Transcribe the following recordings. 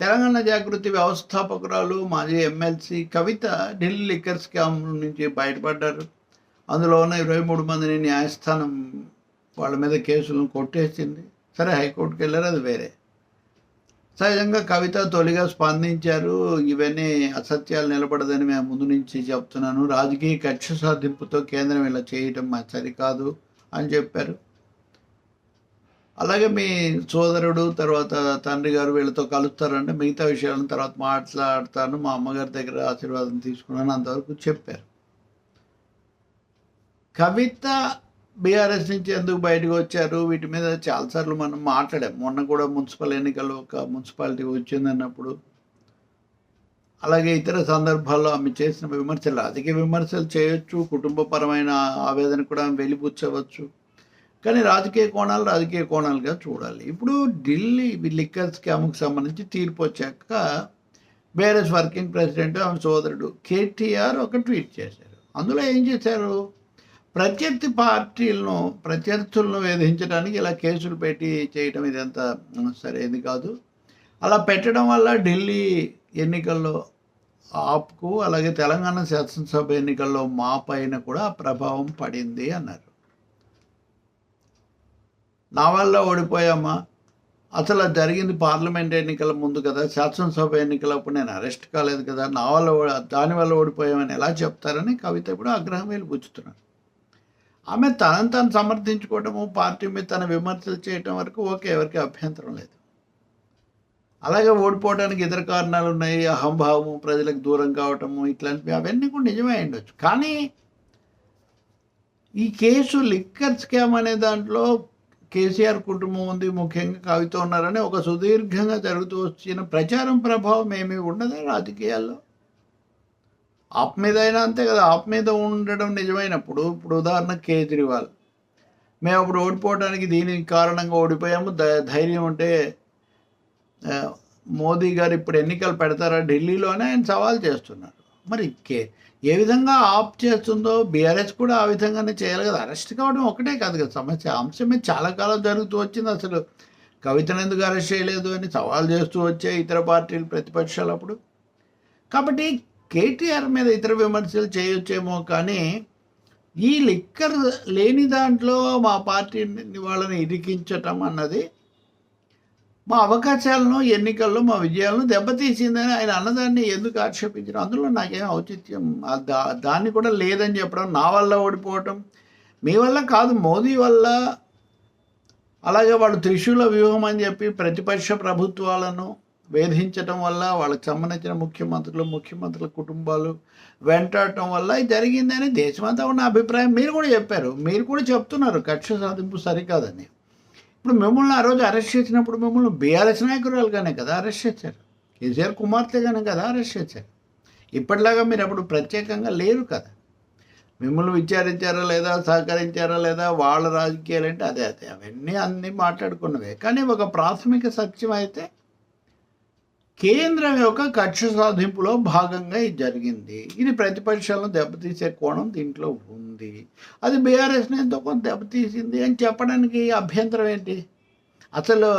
తెలంగాణ జాగృతి వ్యవస్థాపకురాలు, మాజీ ఎమ్మెల్సీ కవిత Delhi liquor scam నుంచి బయటపడ్డారు. అందులో ఉన్న 23 మందిని న్యాయస్థానం వాళ్ళ మీద కేసులను కొట్టేసింది. సరే, హైకోర్టుకి వెళ్ళారు, అది వేరే. సహజంగా కవిత తొలిగా స్పందించారు. ఇవన్నీ అసత్యాలు నిలబడదని మేము ముందు నుంచి చెప్తున్నాను. రాజకీయ కక్ష సాధింపుతో కేంద్రం ఇలా చేయటం సరికాదు అని చెప్పారు. అలాగే మీ సోదరుడు తర్వాత తండ్రి గారు వీళ్ళతో కలుస్తారంటే మిగతా విషయాలను తర్వాత మాట్లాడతాను, మా అమ్మగారి దగ్గర ఆశీర్వాదం తీసుకున్నాను అంతవరకు చెప్పారు. కవిత బీఆర్ఎస్ నుంచి ఎందుకు బయటకు వచ్చారు, వీటి మీద చాలాసార్లు మనం మాట్లాడాం. మొన్న కూడా మున్సిపల్ ఎన్నికల్లో ఒక మున్సిపాలిటీ వచ్చిందన్నప్పుడు, అలాగే ఇతర సందర్భాల్లో ఆమె చేసిన విమర్శలు, రాజకీయ విమర్శలు చేయొచ్చు, కుటుంబపరమైన ఆవేదన కూడా వెలిబుచ్చవచ్చు. కానీ రాజకీయ కోణాలుగా చూడాలి. ఇప్పుడు ఢిల్లీ లిక్కర్ స్కామ్కి సంబంధించి తీర్పు వచ్చాక బీఆర్ఎస్ వర్కింగ్ ప్రెసిడెంట్ ఆమె సోదరుడు కేటీఆర్ ఒక ట్వీట్ చేశారు. అందులో ఏం చేశారు, ప్రత్యర్థులను వేధించడానికి ఇలా కేసులు పెట్టి చేయటం ఇదంతా సరైనది కాదు. అలా పెట్టడం వల్ల ఢిల్లీ ఎన్నికల్లో ఆప్కు, అలాగే తెలంగాణ శాసనసభ ఎన్నికల్లో మా పైన కూడా ప్రభావం పడింది అన్నారు. నా వల్ల ఓడిపోయామా, అసలు అది జరిగింది పార్లమెంట్ ఎన్నికల ముందు కదా, శాసనసభ ఎన్నికలప్పుడు నేను అరెస్ట్ కాలేదు కదా, దానివల్ల ఓడిపోయామని ఎలా చెప్తారని కవిత ఇప్పుడు ఆగ్రహం వెలిబుచ్చుతున్నారు. ఆమె తనను తాను సమర్థించుకోవటము, పార్టీ మీద తన విమర్శలు చేయటం వరకు ఓకే, ఎవరికి అభ్యంతరం లేదు. అలాగే ఓడిపోవడానికి ఇతర కారణాలు ఉన్నాయి, అహంభావము, ప్రజలకు దూరం కావటము, ఇట్లాంటివి అవన్నీ కూడా నిజమే అయ్యుండొచ్చు. కానీ ఈ కేసు లిక్కర్ స్కామ్ అనే దాంట్లో కేసీఆర్ కుటుంబం ఉంది, ముఖ్యంగా కవిత ఉన్నారని ఒక సుదీర్ఘంగా జరుగుతూ వచ్చిన ప్రచారం ప్రభావం ఏమీ ఉండదు రాజకీయాల్లో. ఆప్ మీద అయినా అంతే కదా, ఆప్ మీద ఉండడం నిజమైనప్పుడు, ఇప్పుడు ఉదాహరణకు కేజ్రీవాల్, మేము అప్పుడు ఓడిపోవడానికి దీనికి కారణంగా ఓడిపోయాము, ధైర్యం ఉంటే మోదీ గారు ఇప్పుడు ఎన్నికలు పెడతారా ఢిల్లీలోనే ఆయన సవాల్ చేస్తున్నారు. మరి ఏ విధంగా ఆప్ చేస్తుందో బీఆర్ఎస్ కూడా ఆ విధంగానే చేయాలి కదా. అరెస్ట్ కావడం ఒకటే కాదు కదా సమస్య, అంశమే చాలా కాలం జరుగుతూ వచ్చింది. అసలు కవితను ఎందుకు అరెస్ట్ చేయలేదు అని సవాల్ చేస్తూ వచ్చే ఇతర పార్టీలు, ప్రతిపక్షాలు అప్పుడు. కాబట్టి కేటీఆర్ మీద ఇతర విమర్శలు చేయొచ్చేమో, కానీ ఈ లిక్కర్ లేని దాంట్లో మా పార్టీని వాళ్ళని ఇరికించటం అన్నది మా అవకాశాలను, ఎన్నికల్లో మా విజయాలను దెబ్బతీసిందని ఆయన అన్నదాన్ని ఎందుకు ఆక్షేపించడం, అందులో నాకేం ఔచిత్యం, దాన్ని కూడా లేదని చెప్పడం, నా వల్ల ఓడిపోవటం, మీ వల్ల కాదు మోదీ వల్ల. అలాగే వాళ్ళు త్రిశూల వ్యూహం అని చెప్పి ప్రతిపక్ష ప్రభుత్వాలను వేధించటం వల్ల, వాళ్ళకి సంబంధించిన ముఖ్యమంత్రుల కుటుంబాలు వెంటాడటం వల్ల ఇది జరిగిందని దేశమంతా ఉన్న అభిప్రాయం. మీరు కూడా చెప్పారు, మీరు కూడా చెప్తున్నారు కక్ష సాధింపు సరికాదని. ఇప్పుడు మిమ్మల్ని ఆ రోజు అరెస్ట్ చేసినప్పుడు మిమ్మల్ని బీఆర్ఎస్ నాయకురాలుగానే కదా అరెస్ట్ చేశారు, కేసీఆర్ కుమార్తెగానే కదా అరెస్ట్ చేశారు. ఇప్పటిలాగా మీరు అప్పుడు ప్రత్యేకంగా లేరు కదా. మిమ్మల్ని విచారించారా లేదా, సహకరించారా లేదా, వాళ్ళ రాజకీయాలు అంటే అదే అవన్నీ మాట్లాడుకున్నవే. కానీ ఒక ప్రాథమిక సత్యం అయితే కేంద్రం యొక్క కక్ష సాధింపులో భాగంగా ఇది జరిగింది. ఇది ప్రతిపక్షాలను దెబ్బతీసే కోణం దీంట్లో ఉంది. అది బీఆర్ఎస్ని ఎంతో కొంత దెబ్బతీసింది అని చెప్పడానికి అభ్యంతరం ఏంటి? అసలు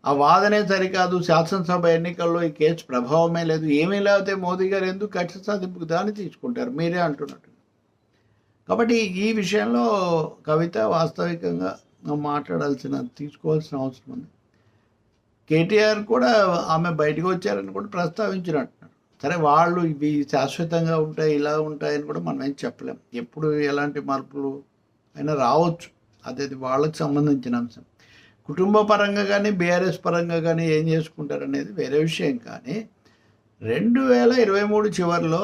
ఆ వాదనే సరికాదు, శాసనసభ ఎన్నికల్లో ఈ కేసు ప్రభావమే లేదు, ఏమీ లేకపోతే మోదీ గారు ఎందుకు కక్ష సాధింపుకు దాన్ని తీసుకుంటారు, మీరే అంటున్నట్టు. కాబట్టి ఈ విషయంలో కవిత వాస్తవికంగా తీసుకోవాల్సిన అవసరం ఉంది. కేటీఆర్ కూడా ఆమె బయటకు వచ్చారని కూడా ప్రస్తావించినట్టున్నారు. సరే, వాళ్ళు ఇవి శాశ్వతంగా ఉంటాయి, ఇలా ఉంటాయని కూడా మనం ఏం చెప్పలేం. ఎప్పుడు ఎలాంటి మార్పులు అయినా రావచ్చు, అది వాళ్ళకి సంబంధించిన అంశం. కుటుంబ పరంగా కానీ బీఆర్ఎస్ పరంగా కానీ ఏం చేసుకుంటారనేది వేరే విషయం. కానీ 2023 చివరిలో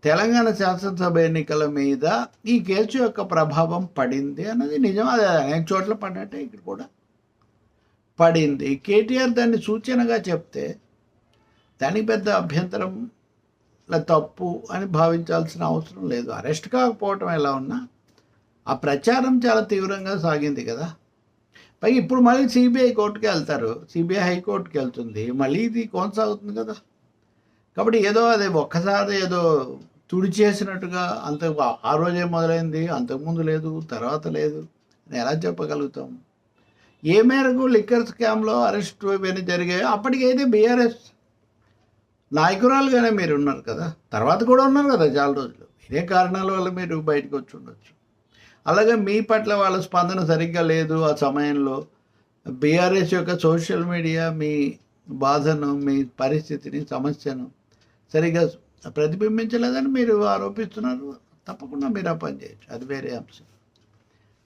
తెలంగాణ శాసనసభ ఎన్నికల మీద ఈ కేసు యొక్క ప్రభావం పడింది అన్నది నిజం. అది అనేక చోట్ల పడినట్టే ఇక్కడ కూడా పడింది. కేటీఆర్ దాన్ని సూచనగా చెప్తే దానికి పెద్ద అభ్యంతరం తప్పు అని భావించాల్సిన అవసరం లేదు. అరెస్ట్ కాకపోవటం ఎలా ఉన్నా ఆ ప్రచారం చాలా తీవ్రంగా సాగింది కదా. పైగా ఇప్పుడు మళ్ళీ సిబిఐ కోర్టుకి వెళ్తారు, సిబిఐ హైకోర్టుకి వెళ్తుంది, మళ్ళీ ఇది కొనసాగుతుంది కదా. కాబట్టి అది ఒక్కసారి తుడిచేసినట్టుగా ఆ రోజే మొదలైంది, అంతకుముందు లేదు, తర్వాత లేదు అని ఎలా చెప్పగలుగుతాం? ఏ మేరకు లిక్కర్ స్కామ్లో అరెస్టు ఇవన్నీ జరిగాయో అప్పటికైతే బీఆర్ఎస్ నాయకురాలుగానే మీరు ఉన్నారు కదా, తర్వాత కూడా ఉన్నారు కదా చాలా రోజులు. ఇదే కారణాల వల్ల మీరు బయటకు వచ్చి ఉండొచ్చు. అలాగే మీ పట్ల వాళ్ళ స్పందన సరిగ్గా లేదు ఆ సమయంలో. బీఆర్ఎస్ యొక్క సోషల్ మీడియా మీ బాధను, మీ పరిస్థితిని, సమస్యను సరిగ్గా ప్రతిబింబించలేదని మీరు ఆరోపిస్తున్నారు. తప్పకుండా మీరు ఆ పని చేయొచ్చు, అది వేరే అంశం.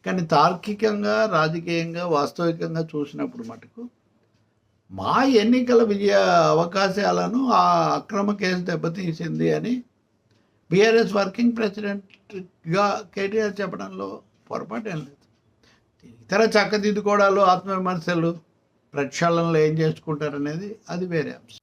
కానీ తార్కికంగా, రాజకీయంగా, వాస్తవికంగా చూసినప్పుడు మటుకు మా ఎన్నికల విజయ అవకాశాలను ఆ అక్రమ కేసు దెబ్బతీసింది అని బీఆర్ఎస్ వర్కింగ్ ప్రెసిడెంట్గా కేటీఆర్ చెప్పడంలో పొరపాటేం లేదు. ఇతర చక్కదిద్దుకోవడాలు, ఆత్మవిమర్శలు, ప్రక్షాళనలు ఏం చేసుకుంటారనేది అది వేరే అంశం.